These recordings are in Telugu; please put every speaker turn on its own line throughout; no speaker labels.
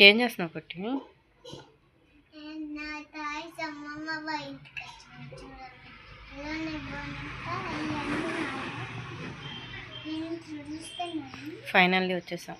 ఏం చేస్తున్నావు కుట్టి? ఫైనల్లీ వచ్చేసాం.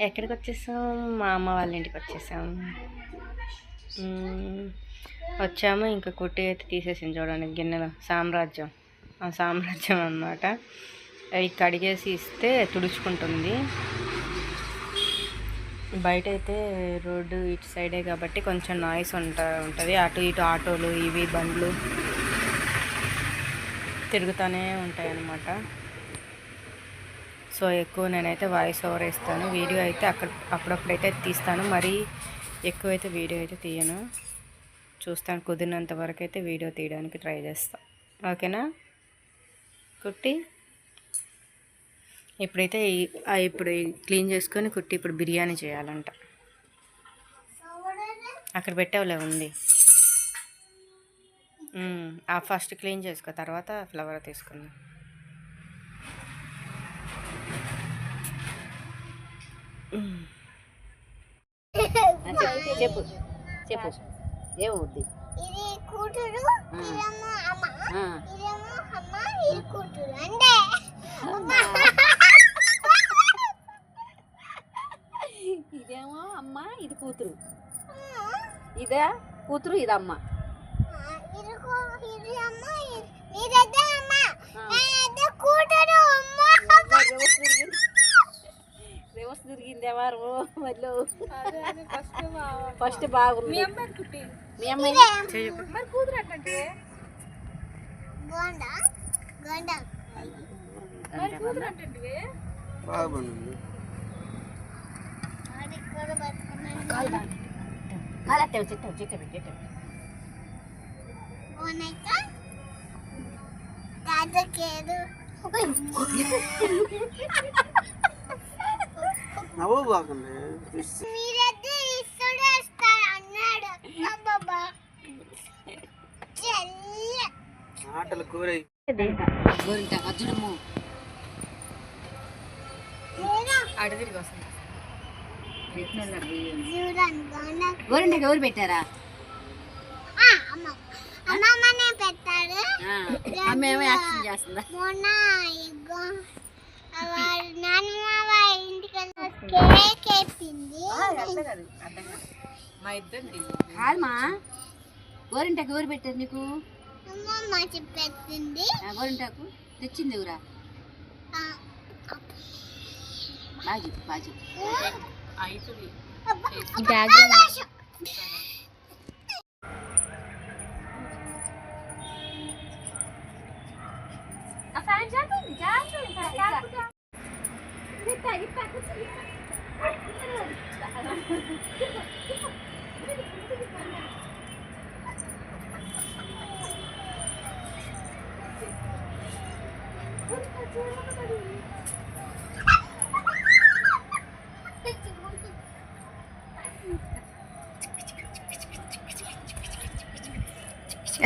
ఎక్కడికి వచ్చేసాం? మా అమ్మ వాళ్ళ ఇంటికి వచ్చేసాం. వచ్చాము. ఇంకా కుట్టి అయితే తీసేసింది చూడండి గిన్నెలో. సామ్రాజ్యం అన్నమాట. అవి కడిగేసి ఇస్తే తుడుచుకుంటుంది. బయట అయితే రోడ్డు ఇటు సైడే కాబట్టి కొంచెం నాయిస్ ఉంటుంది. అటు ఇటు ఆటోలు ఇవి బండ్లు తిరుగుతూనే ఉంటాయి అన్నమాట. సో ఎక్కువ నేనైతే వాయిస్ ఓవర్ ఇస్తాను. వీడియో అయితే అప్పుడప్పుడైతే తీస్తాను. మరీ ఎక్కువైతే వీడియో అయితే తీయను. చూస్తాను, కుదిరినంత వరకు అయితే వీడియో తీయడానికి ట్రై చేస్తాను. ఓకేనా కుట్టి? ఇప్పుడైతే ఇప్పుడు క్లీన్ చేసుకొని కుట్టి ఇప్పుడు బిర్యానీ చేయాలంట. అక్కడ పెట్టావులే ఉంది. ఫస్ట్ క్లీన్ చేసుకో, తర్వాత ఫ్లవర్ తీసుకుందాం. చెప్పు చెప్పు ఏమవుద్ది?
ఇది కూతురు, ఇదేమో అమ్మ, ఇదేమో అమ్మ, ఇది కూతురు అంటే
ఇదేమో అమ్మ, ఇది కూతురు. ఇదే కూతురు, ఇది అమ్మ.
ఇది అమ్మ, ఇదే అమ్మ, ఇదే కూతురు.
రివర్స్ తిరిగిందే వారు మళ్ళీ. ఫస్ట్ బాగుంది. మీ అమ్మాయి
మరి కూతురు అంటే గోండా గోండా మరి కూతురు అంటే బాగుంది.
కాలట్టేవు చెట్టావు చెట్టావు చెట్టావు
నవ్వు బాగుంది. ఆటలు కూర
అర్జునము
అడిదిరిగి వస్తుంది.
గోరింటకి ఎవరు పెట్టారా?
అమ్మమ్మనే పెట్టాడు.
అమ్మ ఏమో యాక్షన్ చేస్తుందా?
మొన్న నాన్నమ్మ ఇంటికి కేక్ వేసింది.
మా ఇద్దరు
కాదమ్మా, గోరింటకి ఎవరు పెట్టారు నీకు?
అమ్మమ్మ చెప్పేసింది.
గోరింటాకు తెచ్చింది ఎవరా? బాజు బాజు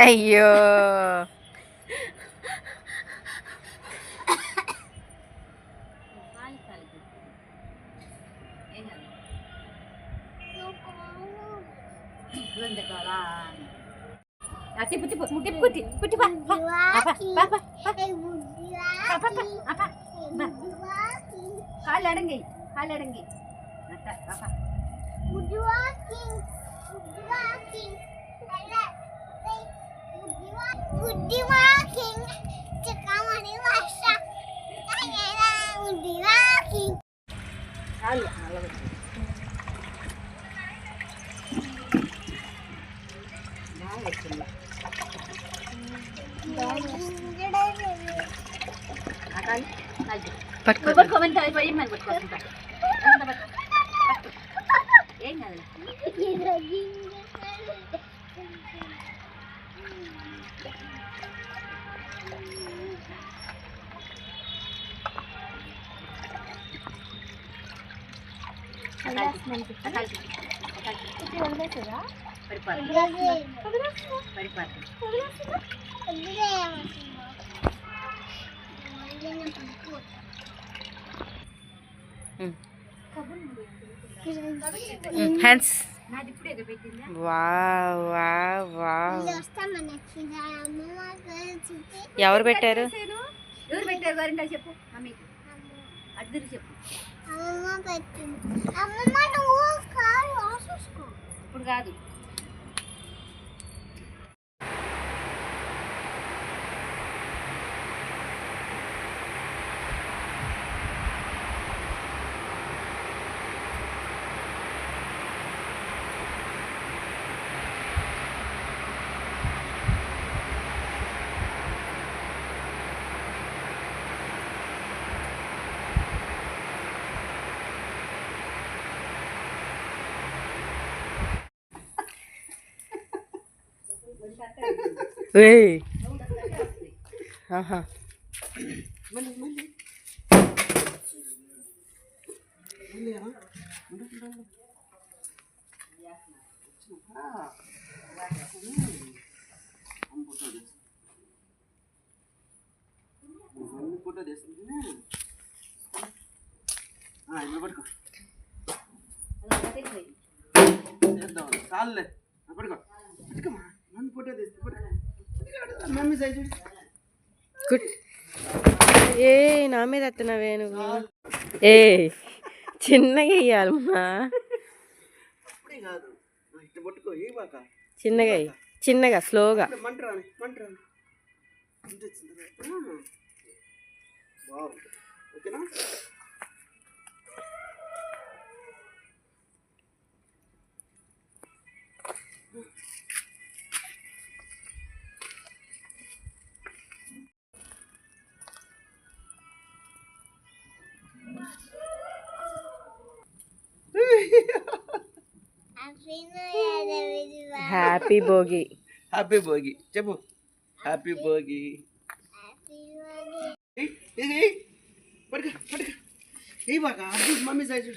అయ్యో
కాళ్ళు అడంగి కాళ్ళు అడంగి పట్టుకోమని పట్టుకోవాలి. ఏం కాదు.
హ్యాండ్స్.
నాది ఇప్పుడే పెట్టిందా?
Wow wow wow.
వస్తామని అమ్మమ్మ చూపి
ఎవరు పెట్టారు?
ఎవరు పెట్టారు గోరింటాకు చెప్పు మమ్మీకి. అద్దరు చెప్పు.
అమ్మమ్మ పెట్టింది. అమ్మమ్మ నువ్వు కారు రాసేసుకో.
ఇప్పుడు కాదు.
ఏయ్. ఆహా.
ఫోటో తీసుకుంటే పడుకో చేద్దాం చాలులే పడుకో పట్టుకోమా మమ్మీ ఫోటో తీస్తే పడుకో మమ్మీ సైజ్
గుడ్. ఏ నా మీద ఎత్తున్నావే నువ్వు? ఏ చిన్నగా ఇయ్యాలమ్మా.
అప్పుడే కాదు ఇట్లా పట్టుకో ఏ బాక
చిన్నగా ఇయ్యి. చిన్నగా స్లోగా.
మంటరాని బాగుంది. ఓకేనా?
హ్యాపీ భోగి.
హ్యాపీ భోగి చెప్పు. హ్యాపీ భోగి. పడుకో ఏ బాక mummy size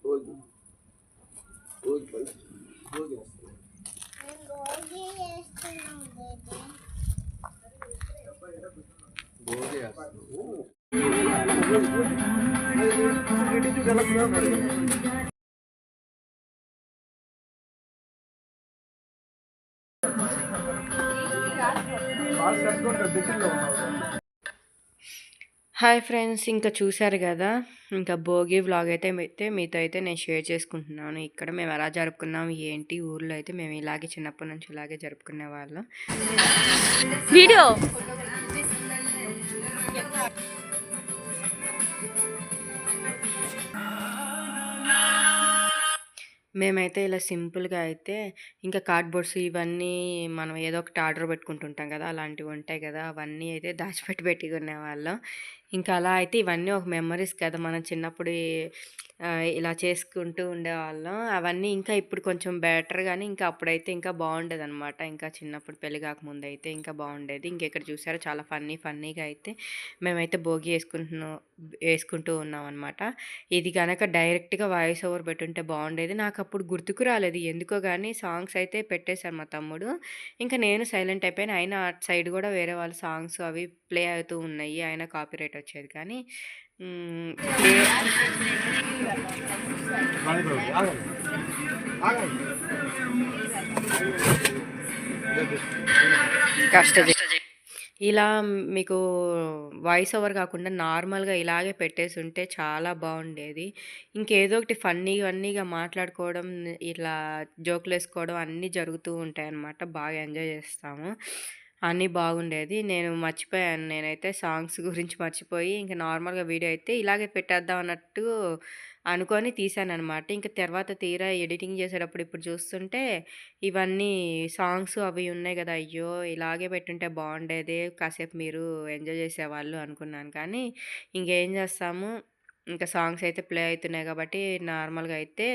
Bhogi Bhogi Bhogi Bhogi
hi friends, ఇంకా చూశారు కదా, ఇంకా భోగి వ్లాగ్ అయితే మీతో అయితే నేను షేర్ చేసుకుంటున్నాను. ఇక్కడ మేము ఎలా జరుపుకున్నాం ఏంటి, ఊర్లో అయితే మేము ఇలాగే చిన్నప్పటి నుంచి ఇలాగే జరుపుకునే వాళ్ళం. వీడియో మేమైతే ఇలా సింపుల్గా అయితే ఇంకా కార్డ్బోర్డ్స్ ఇవన్నీ మనం ఏదో ఒకటి ఆర్డర్ పెట్టుకుంటుంటాం కదా, అలాంటివి ఉంటాయి కదా, అవన్నీ అయితే పెట్టుకునే వాళ్ళం. ఇంకా అలా అయితే ఇవన్నీ ఒక మెమరీస్ కదా, మనం చిన్నప్పుడు ఇలా చేసుకుంటూ ఉండేవాళ్ళం. అవన్నీ ఇంకా ఇప్పుడు కొంచెం బెటర్ కానీ ఇంకా అప్పుడైతే ఇంకా బాగుండేది అనమాట. ఇంకా చిన్నప్పుడు పెళ్లి కాకముందు అయితే ఇంకా బాగుండేది. ఇంకెక్కడ చూసారో చాలా ఫన్నీగా అయితే మేమైతే భోగి వేసుకుంటూ ఉన్నాం అనమాట. ఇది కనుక డైరెక్ట్గా వాయిస్ ఓవర్ పెట్టుంటే బాగుండేది. నాకు అప్పుడు గుర్తుకు రాలేదు ఎందుకో కానీ, సాంగ్స్ అయితే పెట్టేశారు మా తమ్ముడు. ఇంకా నేను సైలెంట్ అయిపోయాను. అయినా అటు సైడ్ కూడా వేరే వాళ్ళ సాంగ్స్ అవి ప్లే అవుతూ ఉన్నాయి. అయినా కాపీరైట్ వచ్చేది కానీ ఇలా మీకు వాయిస్ ఓవర్ కాకుండా నార్మల్గా ఇలాగే పెట్టేసి ఉంటే చాలా బాగుండేది. ఇంకేదో ఒకటి ఫన్నీగా మాట్లాడుకోవడం, ఇట్లా జోకులు వేసుకోవడం అన్నీ జరుగుతూ ఉంటాయి అన్నమాట. బాగా ఎంజాయ్ చేస్తాము. అన్నీ బాగుండేది. నేను మర్చిపోయాను, నేనైతే సాంగ్స్ గురించి మర్చిపోయి ఇంకా నార్మల్గా వీడియో అయితే ఇలాగే పెట్టేద్దాం అన్నట్టు అనుకొని తీసాననమాట. ఇంక తర్వాత తీరా ఎడిటింగ్ చేసేటప్పుడు ఇప్పుడు చూస్తుంటే ఇవన్నీ సాంగ్స్ అవి ఉన్నాయి కదా, అయ్యో ఇలాగే పెట్టుంటే బాగుండేది, కాసేపు మీరు ఎంజాయ్ చేసేవాళ్ళు అనుకున్నాను. కానీ ఇంకేం చేస్తాము, ఇంకా సాంగ్స్ అయితే ప్లే అవుతున్నాయి కాబట్టి నార్మల్గా అయితే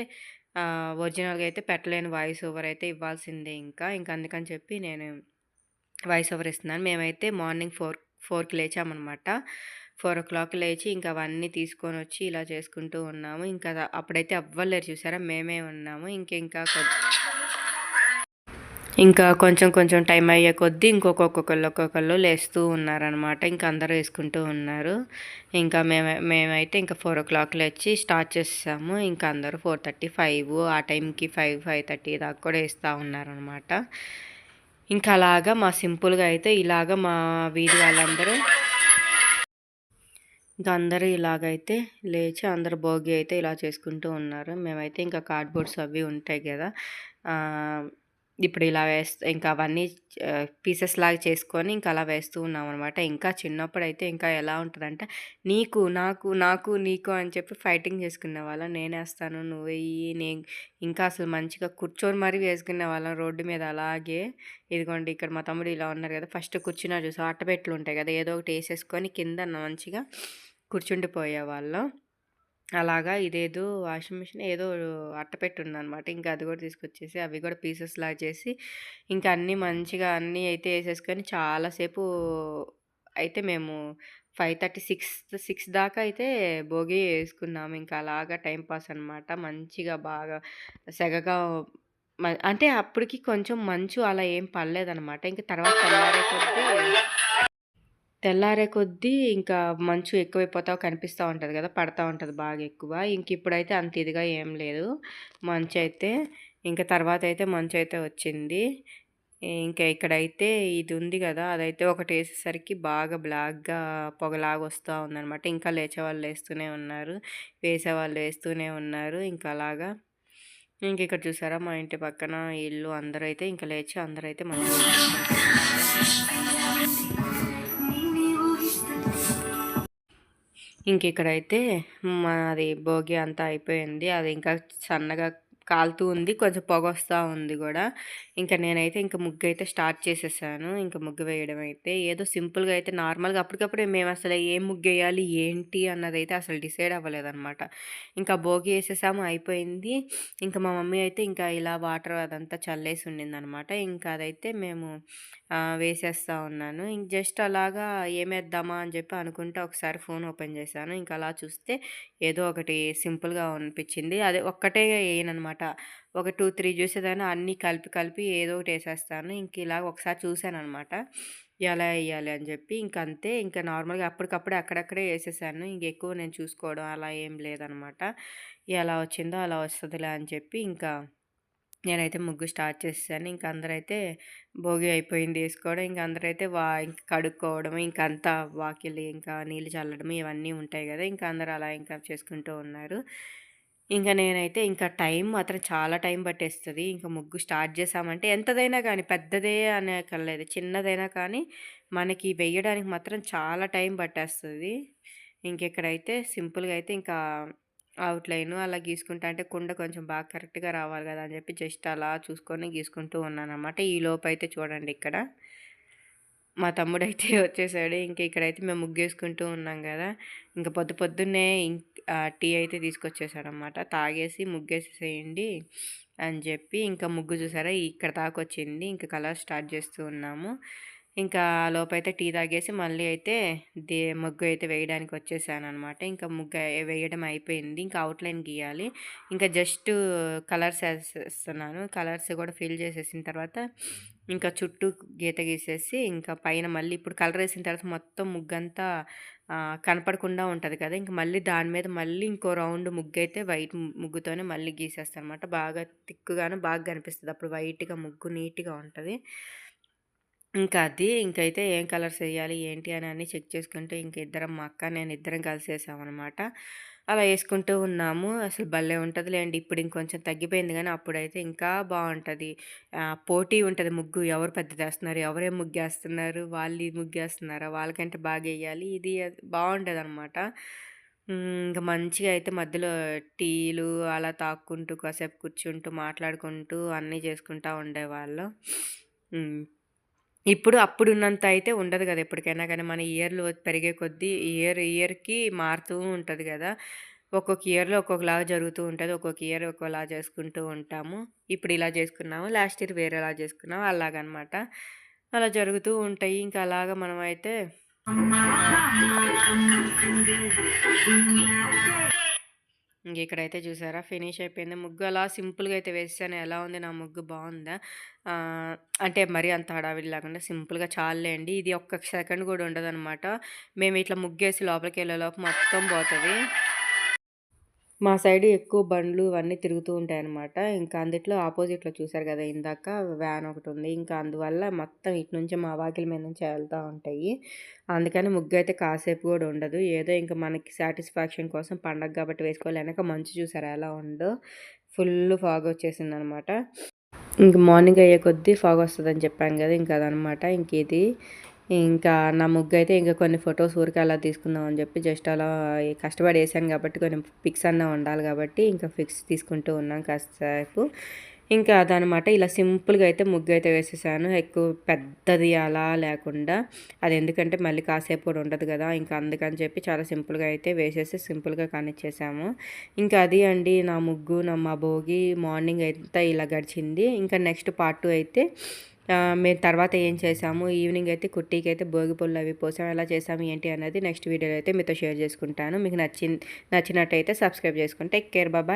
ఒరిజినల్గా అయితే పెట్టలేని వాయిస్ ఓవర్ అయితే ఇవ్వాల్సిందే. ఇంకా అందుకని చెప్పి నేను వాయిస్ ఓవర్ ఇస్తున్నాను. మేమైతే మార్నింగ్ 4కి లేచామన్నమాట. 4:00 లేచి ఇంకా అవన్నీ తీసుకొని వచ్చి ఇలా చేసుకుంటూ ఉన్నాము. ఇంకా అప్పుడైతే ఎవ్వరు చూసారా, మేమే ఉన్నాము. ఇంకా కొంచెం కొంచెం టైం అయ్యే కొద్దీ ఒక్కొక్కళ్ళు లేస్తూ ఉన్నారనమాట. ఇంకా అందరూ వేసుకుంటూ ఉన్నారు. ఇంకా మేమైతే ఇంకా 4:00 లేచి స్టార్ట్ చేసాము. ఇంకా అందరూ 4:30, 5 ఆ టైంకి 5:30 దాకా కూడా వేస్తూ ఉన్నారనమాట. ఇంకా అలాగా మా సింపుల్గా అయితే ఇలాగ మా వీధి వాళ్ళందరూ ఇంకా అందరూ ఇలాగైతే లేచి అందరూ భోగి అయితే ఇలా చేసుకుంటూ ఉన్నారు. మేమైతే ఇంకా కార్డ్‌బోర్డ్స్ అవి ఉంటాయి కదా, ఇప్పుడు ఇలా ఇంకా అవన్నీ పీసెస్ లాగా చేసుకొని ఇంకా అలా వేస్తూ ఉన్నామన్నమాట. ఇంకా చిన్నప్పుడైతే ఇంకా ఎలా ఉంటుందంటే నీకు, నాకు, నాకు, నీకు అని చెప్పి ఫైటింగ్ చేసుకునేవాళ్ళం. నేనేస్తాను, నువ్వెయ్యి, ఇంకా అసలు మంచిగా కూర్చొని మరీ వేసుకునేవాళ్ళం రోడ్డు మీద అలాగే. ఇదిగోండి ఇక్కడ మా తమ్ముడు ఇలా ఉన్నారు కదా, ఫస్ట్ కూర్చున్నారు చూసావా, అట్టపెట్టెలు ఉంటాయి కదా, ఏదో ఒకటి వేసేసుకొని కింద మంచిగా కూర్చుండిపోయేవాళ్ళం. అలాగా ఇదేదో వాషింగ్ మిషన్ ఏదో అట్టపెట్టి ఉందనమాట. ఇంకా అది కూడా తీసుకొచ్చేసి అవి కూడా పీసెస్ లాగా చేసి ఇంకా అన్నీ మంచిగా అన్నీ అయితే వేసేసుకొని చాలాసేపు అయితే మేము 5:30, 6 దాకా అయితే భోగి వేసుకున్నాము. ఇంకా అలాగా టైం పాస్ అనమాట. మంచిగా బాగా సెగగా అంటే అప్పటికి కొంచెం మంచు అలా ఏం పడలేదనమాట. ఇంక తర్వాత తెల్లారే కొద్దీ ఇంకా మంచు ఎక్కువైపోతా కనిపిస్తూ ఉంటది కదా, పడతా ఉంటది బాగా ఎక్కువ. ఇప్పుడైతే అంత ఇదిగా ఏం లేదు మంచయితే. ఇంకా తర్వాతయితే మంచయితే వచ్చింది. ఇంకా ఇక్కడైతే ఇది ఉంది కదా, అదైతే ఒకటి వేసేసరికి బాగా బ్లాక్‌గా పొగలాగా వస్తూ ఉందనమాట. ఇంకా లేచేవాళ్ళు లేస్తూనే ఉన్నారు, వేసేవాళ్ళు వేస్తూనే ఉన్నారు. ఇంకా అలాగా ఇక్కడ చూసారా మా ఇంటి పక్కన ఇల్లు అందరైతే ఇంకా లేచి అందరైతే మంచిగా ఇక్కడైతే మాది భోగి అంతా అయిపోయింది. అది ఇంకా సన్నగా కాలుతూ ఉంది, కొంచెం పొగొస్తూ ఉంది కూడా. ఇంకా నేనైతే ఇంకా ముగ్గు అయితే స్టార్ట్ చేసేసాను. ఇంకా ముగ్గు వేయడం అయితే ఏదో సింపుల్గా అయితే నార్మల్గా అప్పటికప్పుడే మేము అసలు ఏం ముగ్గు వేయాలి ఏంటి అన్నదైతే అసలు డిసైడ్ అవ్వలేదన్నమాట. ఇంకా భోగి వేసేసాము, అయిపోయింది. ఇంకా మా మమ్మీ అయితే ఇంకా ఇలా వాటర్ అదంతా చల్లేసి ఉండిందనమాట. ఇంకా అదైతే మేము వేసేస్తూ ఉన్నాను. జస్ట్ అలాగా ఏమేద్దామా అని చెప్పి అనుకుంటే ఒకసారి ఫోన్ ఓపెన్ చేశాను. ఇంకా అలా చూస్తే ఏదో ఒకటి సింపుల్గా అనిపించింది. అదే ఒక్కటే వేయనమాట, ఒక 2, 3 చూసేదాన్ని అన్నీ కలిపి ఏదో ఒకటి వేసేస్తాను. ఇలాగ ఒకసారి చూశానమాట ఎలా వేయాలి అని చెప్పి. అంతే, ఇంకా నార్మల్గా అప్పటికప్పుడే అక్కడక్కడే వేసేసాను. ఎక్కువ నేను చూసుకోవడం అలా ఏం లేదనమాట. ఎలా వచ్చిందో అలా వస్తుందిలే అని చెప్పి ఇంకా నేనైతే ముగ్గు స్టార్ట్ చేసేసాను. ఇంకా అందరైతే భోగి అయిపోయింది వేసుకోవడం. ఇంకా అందరైతే ఇంకా కడుక్కోవడం, ఇంకా అంతా వాకిలి ఇంకా నీళ్ళు చల్లడం ఇవన్నీ ఉంటాయి కదా, ఇంకా అందరూ అలా ఇంకా చేసుకుంటూ ఉన్నారు. ఇంకా నేనైతే ఇంకా టైం మాత్రం చాలా టైం పట్టేస్తుంది. ఇంకా ముగ్గు స్టార్ట్ చేసామంటే ఎంతదైనా కానీ, పెద్దదే అనేకర్లేదు, చిన్నదైనా కానీ మనకి వెయ్యడానికి మాత్రం చాలా టైం పట్టేస్తుంది. ఇక్కడైతే సింపుల్గా అయితే ఇంకా అవుట్‌లైను అలా గీసుకుంటా అంటే కుండ కొంచెం బాగా కరెక్ట్‌గా రావాలి కదా అని చెప్పి జస్ట్ అలా చూసుకొని గీసుకుంటూ ఉన్నానన్నమాట. ఈలోపైతే చూడండి ఇక్కడ మా తమ్ముడైతే వచ్చేసాడు. ఇక్కడైతే మేము ముగ్గేసుకుంటూ ఉన్నాం కదా, ఇంకా పొద్దున్నే టీ అయితే తీసుకొచ్చేసాడనమాట. తాగేసి ముగ్గేసేసేయండి అని చెప్పి ఇంకా ముగ్గు చూసారా ఇక్కడ దాకా వచ్చింది. ఇంకా కలర్ స్టార్ట్ చేస్తూ ఉన్నాము. ఇంకా లోపైతే టీ తాగేసి మళ్ళీ అయితే ముగ్గు అయితే వేయడానికి వచ్చేసానమాట. ఇంకా ముగ్గు వేయడం అయిపోయింది. ఇంకా అవుట్లైన్ గీయాలి. ఇంకా జస్ట్ కలర్స్ వేసేస్తున్నాను. కలర్స్ కూడా ఫిల్ చేసేసిన తర్వాత ఇంకా చుట్టూ గీత గీసేసి ఇంకా పైన మళ్ళీ ఇప్పుడు కలర్ వేసిన తర్వాత మొత్తం ముగ్గంతా కనపడకుండా ఉంటుంది కదా, ఇంకా మళ్ళీ దాని మీద మళ్ళీ ఇంకో రౌండ్ ముగ్గు అయితే వైట్ ముగ్గుతోనే మళ్ళీ గీసేస్తాను అనమాట. బాగా థిక్‌గాను బాగా కనిపిస్తుంది, అప్పుడు వైట్‌గా ముగ్గు నీట్‌గా ఉంటుంది. ఇంకైతే ఏం కలర్స్ వేయాలి ఏంటి అని అన్నీ చెక్ చేసుకుంటూ ఇద్దరం మా అక్క నేను ఇద్దరం కలిసి వేసామన్నమాట. అలా వేసుకుంటూ ఉన్నాము. అసలు భలే ఉంటుందిలేండి. ఇప్పుడు ఇంకొంచెం తగ్గిపోయింది కానీ అప్పుడైతే ఇంకా బాగుంటుంది. పోటీ ఉంటుంది ముగ్గు, ఎవరు పెద్దదేస్తున్నారు, ఎవరేం ముగ్గేస్తున్నారు, వాళ్ళు ఈ ముగ్గేస్తున్నారా, వాళ్ళకంటే బాగా వేయాలి, ఇది బాగుంటుంది అనమాట. ఇంకా మంచిగా అయితే మధ్యలో టీలు అలా తాక్కుంటూ కాసేపు కూర్చుంటూ మాట్లాడుకుంటూ అన్నీ చేసుకుంటూ ఉండేవాళ్ళం. అప్పుడున్నంత అయితే ఉండదు కదా ఎప్పటికైనా కానీ, మన ఇయర్‌లు పెరిగే కొద్దీ ఇయర్‌కి మారుతూ ఉంటది కదా, ఒక్కొక్క ఇయర్‌లో ఒక్కొక్కలాగా జరుగుతూ ఉంటది. ఒక్కొక్క ఇయర్ ఒక్కోలా చేసుకుంటూ ఉంటాము. ఇప్పుడు ఇలా చేసుకున్నాము, లాస్ట్ ఇయర్ వేరేలా చేసుకున్నాము అలాగనమాట. అలా జరుగుతూ ఉంటాయి. ఇంకా అలాగా మనమైతే ఇంక ఇక్కడైతే చూసారా ఫినిష్ అయిపోయింది. ముగ్గు అలా సింపుల్‌గా అయితే వేసేసాను. ఎలా ఉంది నా ముగ్గు బావుందా? అంటే మరీ అంత హడావిడి లేకుండా సింపుల్‌గా చాలులేండి. ఇది ఒక్క సెకండ్ కూడా ఉండదనమాట. మేము ఇట్లా ముగ్గేసి లోపలికెళ్ళేలోపు మొత్తం పోతది. మా సైడ్ ఎక్కువ బండ్లు ఇవన్నీ తిరుగుతూ ఉంటాయనమాట. ఇంకా అందుట్లో ఆపోజిట్‌లో చూసారు కదా! ఇందాక వ్యాన్ ఒకటుంది. ఇంకా అందువల్ల మొత్తం ఇటు నుంచి మా వాకిలి మీద నుంచి ఎళ్తా ఉంటాయి. అందుకని ముగ్గయితే కాసేపు కూడా ఉండదు. ఏదో ఇంక మనకి సాటిస్ఫాక్షన్ కోసం పండగ కాబట్టి వేసుకోవాలి. ఎనక మంచు చూసారా ఎలా ఉందో? ఫుల్లు ఫాగ్ వచ్చేసిందనమాట. ఇంక మార్నింగ్ అయ్యే కొద్దీ ఫాగ్ వస్తదని చెప్పాను కదా! ఇంక అదనమాట. ఇంక ఇది ఇంకా నా ముగ్గయితే ఇంక కొన్ని ఫోటోస్ ఊరికే అలా తీసుకుందాం అని చెప్పి జస్ట్ అలా కష్టపడి ఏసాను కాబట్టి కొన్ని పిక్స్ అన్నా ఉండాలి కాబట్టి ఇంకా పిక్స్ తీసుకుంటూ ఉన్నాను కాసేపు. ఇంకా అదనమాట. ఇలా సింపుల్‌గా అయితే ముగ్గయితే వేసేసాను. ఎక్కువ పెద్దది అలా లేకుండా. అది ఎందుకంటే మళ్ళీ కాసేపు కూడా ఉండదు కదా! ఇంకా అందుకని చెప్పి చాలా సింపుల్‌గా అయితే వేసేసి సింపుల్‌గా కానిచ్చేసాము. ఇంకా అది అండి నా ముగ్గు, మా భోగి మార్నింగ్ అంతా ఇలా గడిచింది. ఇంకా నెక్స్ట్ పార్ట్ 2 అయితే మేము తర్వాత ఏం చేసాము, ఈవినింగ్ అయితే కుట్టీకైతే భోగి పళ్ళు అవి పోసాం. ఎలా చేసాము ఏంటి అన్నది నెక్స్ట్ వీడియోలో అయితే మీతో షేర్ చేసుకుంటాను. మీకు నచ్చినట్టయితే సబ్స్క్రైబ్ చేసుకోండి. Take care. బాయ్.